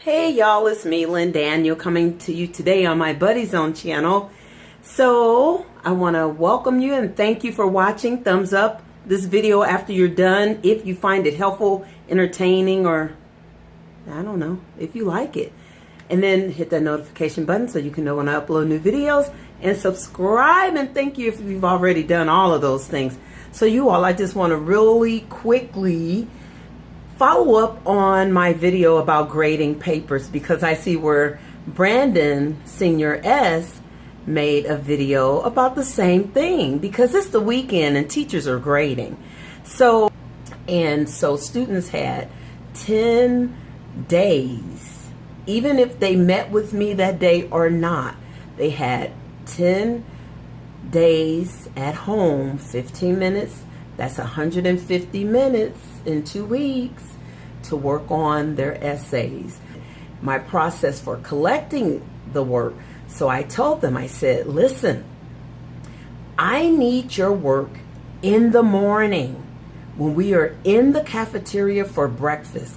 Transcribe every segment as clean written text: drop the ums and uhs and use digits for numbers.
Hey y'all, it's me, Lynn Daniel, coming to you today on my Buddy Zone channel. So I want to welcome you and thank you for watching. Thumbs up this video after you're done if you find it helpful, entertaining, or I don't know, if you like it. And then hit that notification button so you can know when I upload new videos, and subscribe, and thank you if you've already done all of those things. So you all, I just want to really quickly follow up on my video about grading papers, because I see where Brandon Senior S made a video about the same thing, because it's the weekend and teachers are grading. So students had 10 days, even if they met with me that day or not, they had 10 days at home, 15 minutes, that's 150 minutes in 2 weeks to work on their essays. My process for collecting the work. So I told them, I said, listen, I need your work in the morning when we are in the cafeteria for breakfast.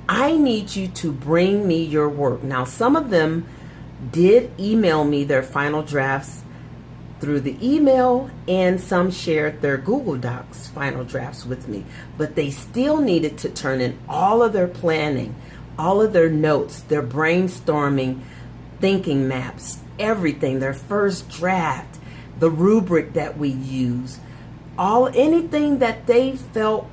I need you to bring me your work. Now, some of them did email me their final drafts through the email, and some shared their Google Docs final drafts with me, but they still needed to turn in all of their planning, all of their notes, their brainstorming, thinking maps, everything, their first draft, the rubric that we use, anything that they felt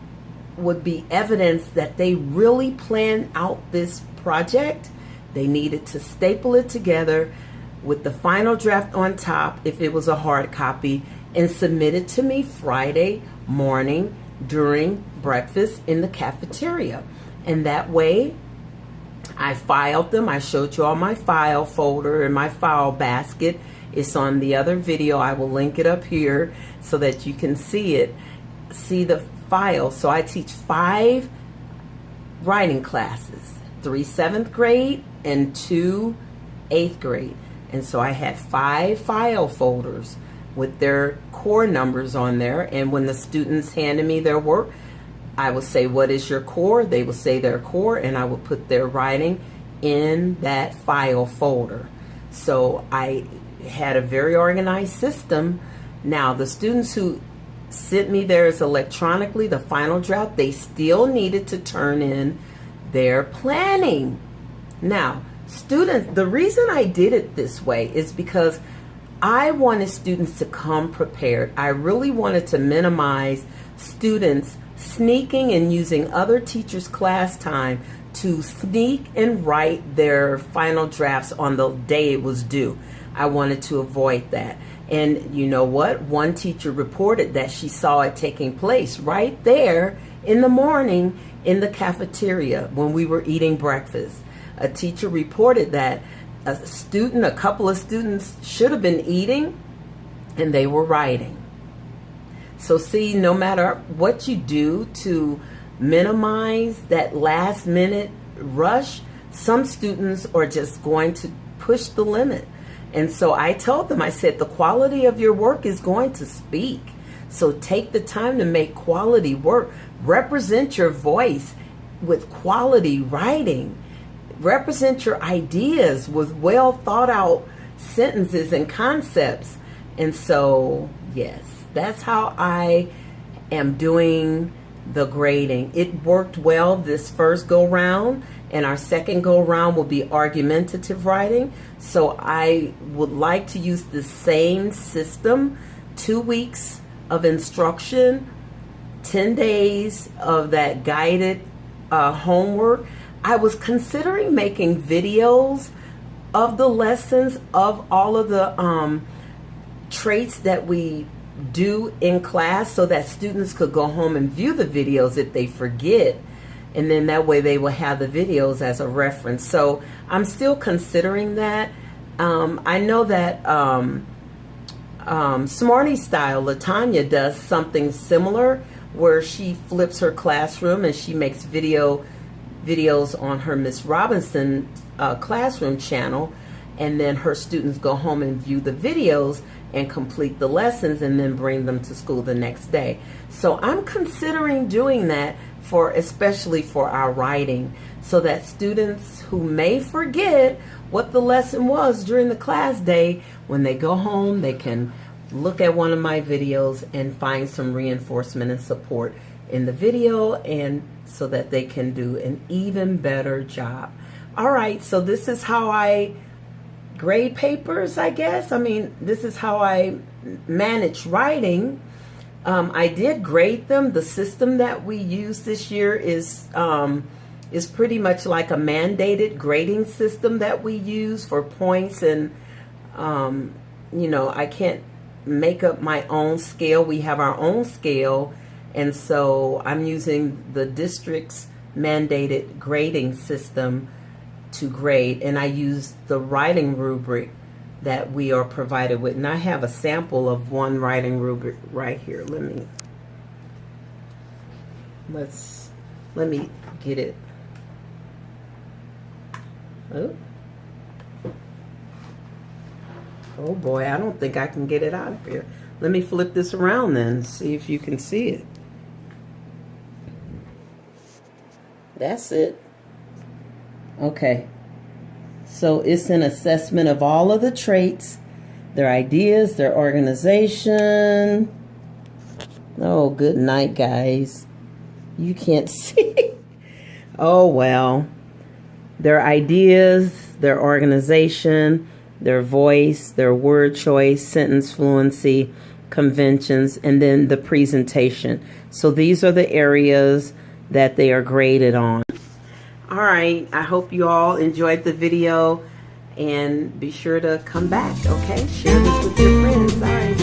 would be evidence that they really planned out this project. They needed to staple it together with the final draft on top, if it was a hard copy, and submit it to me Friday morning during breakfast in the cafeteria. And that way, I filed them. I showed you all my file folder and my file basket. It's on the other video. I will link it up here so that you can see it, see the file. So I teach 5 writing classes, 3 7th grade and 2 8th grade. And so I had 5 file folders with their core numbers on there. And when the students handed me their work, I would say, what is your core? They would say their core, and I would put their writing in that file folder. So I had a very organized system. Now, the students who sent me theirs electronically, the final draft, they still needed to turn in their planning. Now, students, the reason I did it this way is because I wanted students to come prepared. I really wanted to minimize students sneaking and using other teachers' class time to sneak and write their final drafts on the day it was due. I wanted to avoid that. And you know what? One teacher reported that she saw it taking place right there in the morning in the cafeteria when we were eating breakfast. A teacher reported that a couple of students should have been eating and they were writing. So see, no matter what you do to minimize that last minute rush, some students are just going to push the limit. And so I told them, I said, the quality of your work is going to speak. So take the time to make quality work. Represent your voice with quality writing. Represent your ideas with well thought out sentences and concepts. And so, yes, that's how I am doing the grading. It worked well this first go round, and our second go round will be argumentative writing. So I would like to use the same system, 2 weeks of instruction, 10 days of that guided homework. I was considering making videos of the lessons, of all of the traits that we do in class, so that students could go home and view the videos if they forget, and then that way they will have the videos as a reference. So I'm still considering that. I know that Smarty Style, Latanya, does something similar where she flips her classroom and she makes videos on her Miss Robinson classroom channel, and then her students go home and view the videos, and complete the lessons and then bring them to school the next day. So I'm considering doing that especially for our writing, so that students who may forget what the lesson was during the class day, when they go home, they can look at one of my videos and find some reinforcement and support in the video, and so that they can do an even better job. All right, so this is how I grade papers, I guess. I mean, this is how I manage writing. I did grade them. The system that we use this year is pretty much like a mandated grading system that we use for points, and you know, I can't make up my own scale. We have our own scale, and so I'm using the district's mandated grading system to grade, and I use the writing rubric that we are provided with. And I have a sample of one writing rubric right here. Let me get it. Oh boy, I don't think I can get it out of here. Let me flip this around then, see if you can see it. That's it. Okay. So it's an assessment of all of the traits, their ideas, their organization. Oh, good night, guys. You can't see. Oh, well. Their ideas, their organization, their voice, their word choice, sentence fluency, conventions, and then the presentation. So these are the areas that they are graded on. All right, I hope you all enjoyed the video, and be sure to come back, okay? Share this with your friends. All right,